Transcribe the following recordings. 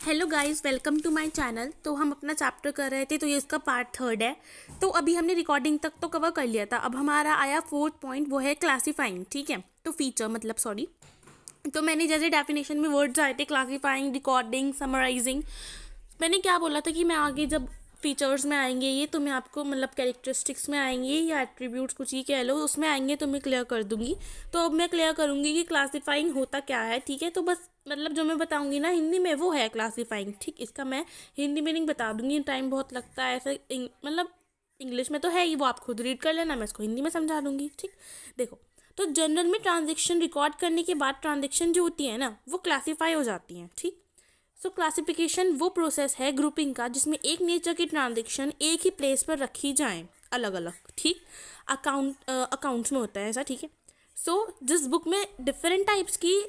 Hello guys, welcome to my channel. तो हम अपना चैप्टर कर रहे थे, तो ये इसका पार्ट 3 है। तो अभी हमने रिकॉर्डिंग तक तो कवर कर लिया था। अब हमारा आया 4th पॉइंट, वो है क्लासीफाइंग। ठीक है, तो फीचर मतलब सॉरी। तो मैंने जैसे डेफिनेशन में वर्ड्स आए थे, क्लासीफाइंग, रिकॉर्डिंग, समराइजिंग। मैंने क्या बोला था कि मैं आगे जब फीचर्स में आएंगे ये, तो मैं आपको मतलब कैरेक्टरिस्टिक्स में आएंगे या एट्रीब्यूट्स कुछ ही कह लो, उसमें आएंगे तो मैं क्लियर कर दूंगी। तो अब मैं क्लियर करूंगी कि क्लासीफाइंग होता क्या है। ठीक है, तो बस मतलब जो मैं बताऊंगी ना हिंदी में, वो है क्लासीफाइंग। ठीक, इसका मैं हिंदी मीनिंग बता दूंगी। टाइम बहुत लगता है ऐसे, मतलब इंग्लिश में तो है ही, वो आप खुद रीड कर लेना, मैं इसको हिंदी में समझा दूंगी। ठीक, देखो। तो जनरल में ट्रांजेक्शन रिकॉर्ड करने के बाद ट्रांजेक्शन जो होती है ना, वो क्लासीफाई हो जाती हैं। ठीक, सो क्लासिफिकेशन वो प्रोसेस है ग्रुपिंग का, जिसमें एक नेचर की ट्रांजेक्शन एक ही प्लेस पर रखी जाएं अलग अलग। ठीक, अकाउंट्स में होता है ऐसा। ठीक है, सो जिस बुक में डिफरेंट टाइप्स की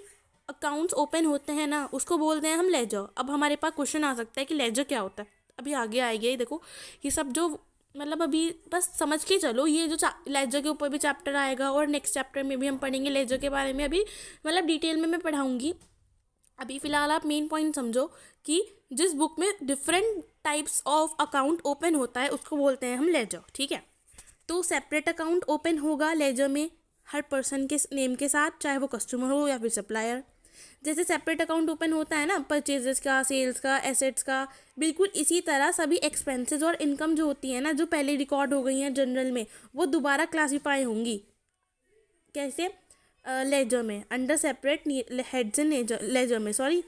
अकाउंट्स ओपन होते हैं ना, उसको बोलते हैं हम लेजर। अब हमारे पास क्वेश्चन आ सकता है कि लेजर क्या होता है। अभी आगे आएगा ये, देखो। ये सब जो मतलब अभी बस समझ के चलो, ये जो लेजर के ऊपर भी चैप्टर आएगा और नेक्स्ट चैप्टर में भी हम पढ़ेंगे लेजर के बारे में। अभी मतलब डिटेल में मैं पढ़ाऊंगी। अभी फ़िलहाल आप मेन पॉइंट समझो कि जिस बुक में different types of account open होता है, उसको बोलते हैं हम लेजर। ठीक है, तो सेपरेट अकाउंट ओपन होगा लेजर में हर पर्सन के नेम के साथ, चाहे वो कस्टमर हो या फिर सप्लायर। जैसे सेपरेट अकाउंट ओपन होता है ना परचेजेस का, सेल्स का, एसेट्स का, बिल्कुल इसी तरह सभी एक्सपेंसेस और इनकम जो होती है ना, जो पहले रिकॉर्ड हो गई हैं जनरल में, वो दोबारा क्लासीफाई होंगी। कैसे? लेजर में, under separate heads in ledger में, सॉरी।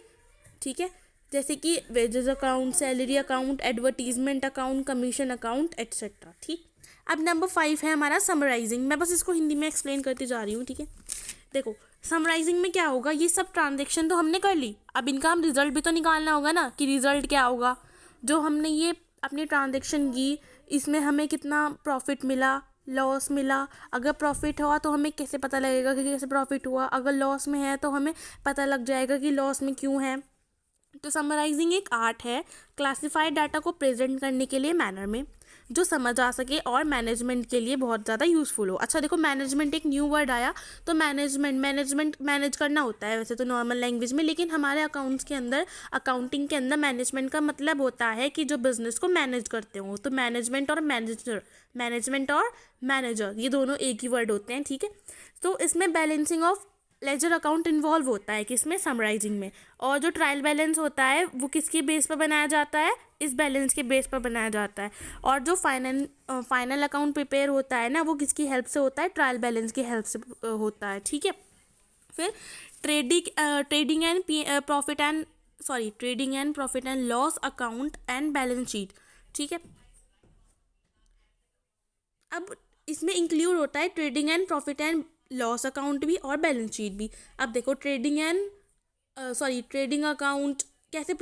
ठीक है, जैसे कि wages account, salary account, advertisement account, commission account, etcetera. ठीक, अब नंबर 5 है हमारा समराइजिंग। मैं बस इसको हिंदी में एक्सप्लेन करती जा रही हूँ। ठीक है, देखो समराइजिंग में क्या होगा, ये सब ट्रांजेक्शन तो हमने कर ली, अब इनका हम रिजल्ट भी तो निकालना होगा ना, कि रिजल्ट क्या होगा। जो हमने ये अपनी ट्रांजेक्शन की, इसमें हमें कितना प्रॉफिट मिला, लॉस मिला। अगर प्रॉफिट हुआ तो हमें कैसे पता लगेगा कि कैसे प्रॉफिट हुआ, अगर लॉस में है तो हमें पता लग जाएगा कि लॉस में क्यों है। तो समराइजिंग एक आर्ट है क्लासिफाइड डाटा को प्रेजेंट करने के लिए मैनर में, जो समझ आ सके और मैनेजमेंट के लिए बहुत ज़्यादा यूज़फुल हो। अच्छा देखो, मैनेजमेंट एक न्यू वर्ड आया। तो मैनेजमेंट मैनेज करना होता है वैसे तो नॉर्मल लैंग्वेज में, लेकिन हमारे अकाउंट्स के अंदर, अकाउंटिंग के अंदर मैनेजमेंट का मतलब होता है कि जो बिजनेस को मैनेज करते हो। तो मैनेजमेंट और मैनेजर ये दोनों एक ही वर्ड होते हैं। ठीक है, तो इसमें balancing of ledger account involve होता है किसमें, समराइजिंग में। और जो ट्रायल बैलेंस होता है वो किसके बेस पर बनाया जाता है, इस बैलेंस के बेस पर बनाया जाता है। और जो फाइनल अकाउंट प्रिपेयर होता है ना, वो किसकी हेल्प से होता है, ट्रायल बैलेंस की हेल्प से होता है। ठीक है, फिर trading and profit and loss account and balance sheet. ठीक है, अब इसमें इंक्लूड होता है trading and profit and loss account भी और बैलेंस शीट भी। अब देखो ट्रेडिंग अकाउंट कैसे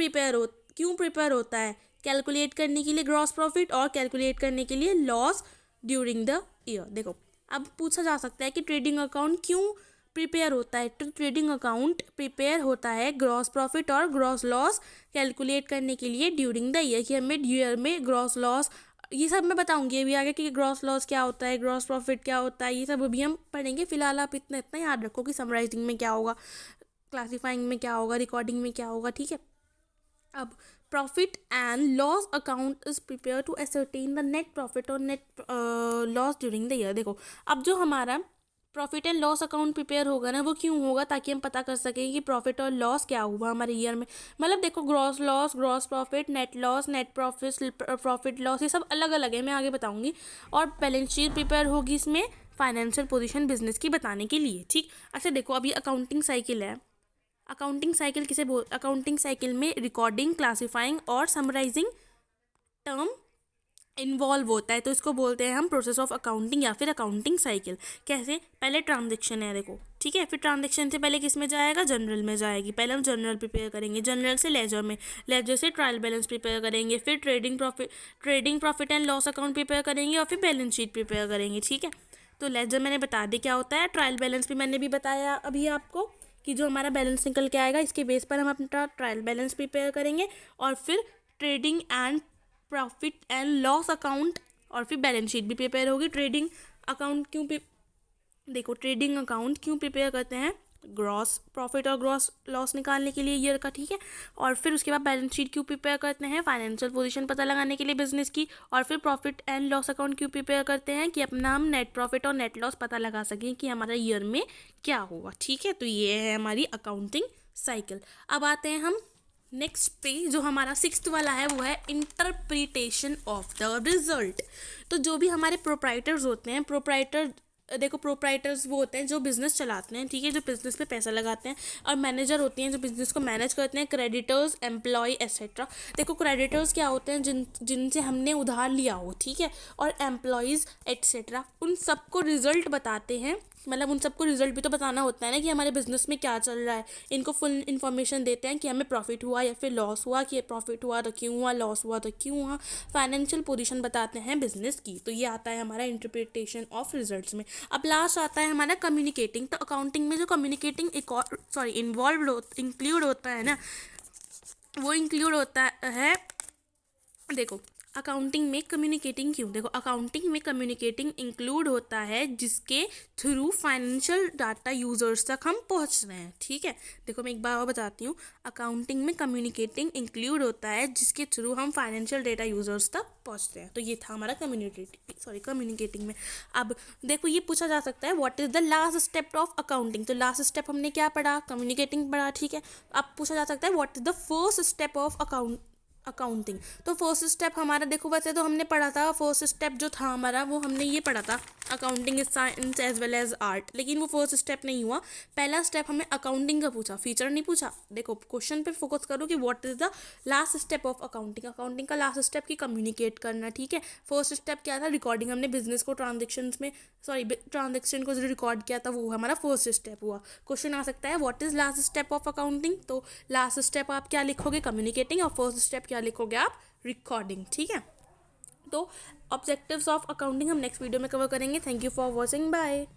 क्यों प्रिपेयर होता है, कैलकुलेट करने के लिए ग्रॉस प्रॉफिट और कैलकुलेट करने के लिए लॉस ड्यूरिंग द ईयर। देखो, अब पूछा जा सकता है कि ट्रेडिंग अकाउंट क्यों प्रिपेयर होता है। तो ट्रेडिंग अकाउंट प्रिपेयर होता है ग्रॉस प्रॉफिट और ग्रॉस लॉस कैलकुलेट करने के लिए ड्यूरिंग द ईयर, कि हमें ईयर में ग्रॉस लॉस, ये सब मैं बताऊंगी अभी आगे कि ग्रॉस लॉस क्या होता है, ग्रॉस प्रॉफिट क्या होता है, ये सब अभी हम पढ़ेंगे। फिलहाल आप इतना याद रखो कि समराइजिंग में क्या होगा, क्लासीफाइंग में क्या होगा, रिकॉर्डिंग में क्या होगा। ठीक है, अब profit and loss account is prepare to ascertain the net profit और net loss during the year. देखो, अब जो हमारा profit and loss account prepare होगा ना, वो क्यों होगा, ताकि हम पता कर सकें कि प्रॉफिट और लॉस क्या हुआ हमारे ईयर में। मतलब देखो, gross loss, gross profit, net loss, net profit loss, ये सब अलग अलग है, मैं आगे बताऊंगी। और बैलेंस शीट प्रिपेयर होगी इसमें फाइनेंशियल पोजीशन बिजनेस की बताने के लिए। ठीक, अच्छा देखो, अभी अकाउंटिंग साइकिल है। अकाउंटिंग साइकिल में रिकॉर्डिंग, क्लासीफाइंग और समराइजिंग टर्म इन्वॉल्व होता है, तो इसको बोलते हैं हम प्रोसेस ऑफ अकाउंटिंग या फिर अकाउंटिंग साइकिल। कैसे? पहले ट्रांजेक्शन है, देखो। ठीक है, फिर ट्रांजेक्शन से पहले किस में जाएगा, जनरल में जाएगी। पहले हम जनरल प्रिपेयर करेंगे, जनरल से लेजर में, लेजर से ट्रायल बैलेंस प्रिपेयर करेंगे, फिर trading profit and loss account prepare करेंगे और फिर बैलेंस शीट प्रिपेयर करेंगे। ठीक है, तो लेजर मैंने बता दी क्या होता है, ट्रायल बैलेंस भी मैंने भी बताया अभी आपको कि जो हमारा बैलेंस निकल के आएगा, इसके बेस पर हम अपना ट्रायल बैलेंस प्रिपेयर करेंगे। और फिर trading and profit and loss account और फिर बैलेंस शीट भी प्रिपेयर होगी। ट्रेडिंग अकाउंट क्यों प्रिपेयर करते हैं, ग्रॉस प्रॉफिट और ग्रॉस लॉस निकालने के लिए ईयर का, ठीक है। और फिर उसके बाद बैलेंस शीट क्यों प्रिपेयर करते हैं, फाइनेंशियल पोजीशन पता लगाने के लिए बिजनेस की। और फिर प्रॉफिट एंड लॉस अकाउंट क्यों प्रिपेयर करते हैं, कि अपना हम नेट प्रॉफिट और नेट लॉस पता लगा सकें कि हमारा ईयर में क्या होगा, ठीक है। तो ये है हमारी अकाउंटिंग साइकिल। अब आते हैं हम नेक्स्ट पे, जो हमारा 6th वाला है वो है इंटरप्रिटेशन ऑफ द रिजल्ट। तो जो भी हमारे प्रोप्राइटर्स होते हैं, देखो प्रोप्राइटर्स वो होते हैं जो बिजनेस चलाते हैं, ठीक है, जो बिजनेस पे पैसा लगाते हैं। और मैनेजर होते हैं जो बिजनेस को मैनेज करते हैं, क्रेडिटर्स, एम्प्लॉय एक्सेट्रा। देखो क्रेडिटर्स क्या होते हैं, जिनसे हमने उधार लिया हो, ठीक है। और एम्प्लॉयज़ एक्सेट्रा, उन सबको रिजल्ट बताते हैं, मतलब उन सबको रिजल्ट भी तो बताना होता है ना कि हमारे बिजनेस में क्या चल रहा है। इनको फुल इन्फॉर्मेशन देते हैं कि हमें प्रॉफिट हुआ या फिर लॉस हुआ, कि प्रॉफिट हुआ तो क्यों हुआ, लॉस हुआ तो क्यों हुआ। फाइनेंशियल पोजीशन बताते हैं बिजनेस की। तो ये आता है हमारा इंटरप्रिटेशन ऑफ रिजल्ट्स में। अब लास्ट आता है हमारा कम्युनिकेटिंग। तो अकाउंटिंग में जो कम्युनिकेटिंग इंक्लूड होता है ना, वो इंक्लूड होता है, देखो अकाउंटिंग में कम्युनिकेटिंग क्यों, देखो अकाउंटिंग में कम्युनिकेटिंग इंक्लूड होता है जिसके थ्रू फाइनेंशियल डाटा यूजर्स तक हम पहुंच रहे हैं, ठीक है। देखो मैं एक बार और बताती हूँ, अकाउंटिंग में कम्युनिकेटिंग इंक्लूड होता है जिसके थ्रू हम फाइनेंशियल डाटा यूजर्स तक पहुंचते हैं। तो ये था हमारा कम्युनिकेटिंग में। अब देखो ये पूछा जा सकता है what is the last step of accounting. तो लास्ट स्टेप हमने क्या पढ़ा, कम्युनिकेटिंग पढ़ा, ठीक है। अब पूछा जा सकता है what is the first step of accounting. तो फर्स्ट स्टेप हमारा, देखो वैसे तो हमने पढ़ा था, फर्स्ट स्टेप जो था हमारा वो हमने ये पढ़ा था, accounting is science as well as art, लेकिन वो फर्स्ट स्टेप नहीं हुआ। पहला स्टेप हमें अकाउंटिंग का पूछा, फीचर नहीं पूछा। देखो क्वेश्चन पे फोकस करो कि what is the last step of accounting. Accounting का लास्ट स्टेप की कम्युनिकेट करना, ठीक है। फर्स्ट स्टेप क्या था, रिकॉर्डिंग, हमने बिजनेस को ट्रांजेक्शन को जो रिकॉर्ड किया था वो हमारा फर्स्ट स्टेप हुआ। क्वेश्चन आ सकता है what is last step of accounting. तो लास्ट स्टेप आप क्या लिखोगे, कम्युनिकेटिंग, और फर्स्ट स्टेप क्या लिखोगे आप, रिकॉर्डिंग, ठीक है। तो ऑब्जेक्टिव्स ऑफ अकाउंटिंग हम नेक्स्ट वीडियो में कवर करेंगे। Thank you for watching, bye.